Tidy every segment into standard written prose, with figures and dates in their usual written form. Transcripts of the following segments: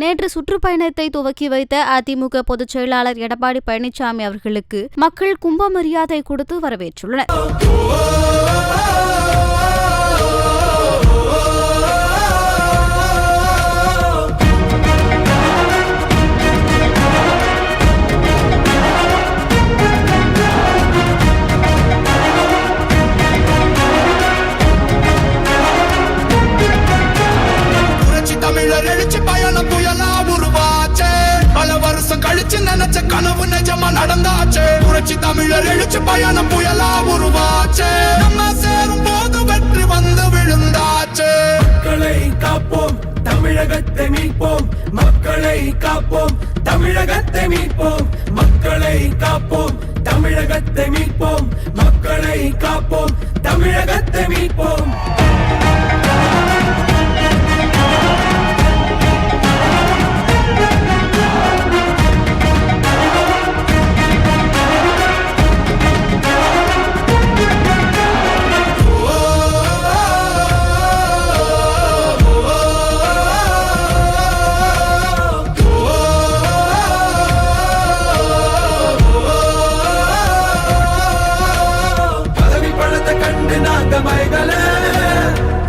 நேற்று சுற்றுப்பயணத்தை துவக்கி வைத்த அதிமுக பொதுச் செயலாளர் எடப்பாடி பழனிசாமி அவர்களுக்கு மக்கள் கும்ப மரியாதை கொடுத்து வரவேற்றுள்ளனர். தமிழர் எழுச்சி பயணம் புயலா உருவாச்சே, பல வருஷம் கழிச்சு நினைச்ச கனவு நிஜமா நடந்தாச்சே. புரட்சி தமிழர் எழுச்சி பயணம் புயலா உருவாச்சே, நம்ம சேரும் போது வெற்றி வந்து விழுந்தாச்சே. மக்களை காப்போம், தமிழகத்தை மீட்போம். மக்களை காப்போம், தமிழகத்தை மீட்போம். மக்களை காப்போம், தமிழகத்தை மீட்போம். மக்களை காப்போம், தமிழகத்தை மீட்போம்.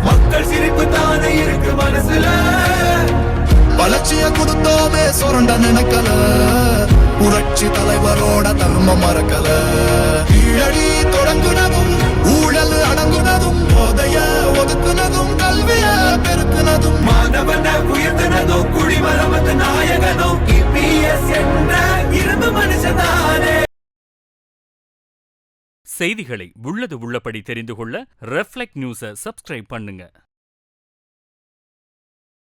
மக்கள் சிரிப்பு தானே இருக்கு மனசுல, வளர்ச்சிய கொடுத்தோமே சுரண்ட நினைக்கல, புரட்சி தலைவரோட தர்மம் மறக்கல. கீழடி தொடங்குனதும் ஊழல் அடங்குனதும், போதைய ஒதுக்குனதும் கல்விய பெருக்குனதும், மாணவன உயர்த்தினதும் குடிமரமத்து நாயகனும் EPS என்ற இரும்பு மனுஷனானே. செய்திகளை உள்ளது உள்ளபடி தெரிந்து கொள்ள ரெஃப்ளெக்ட் நியூஸை சப்ஸ்கிரைப் பண்ணுங்க.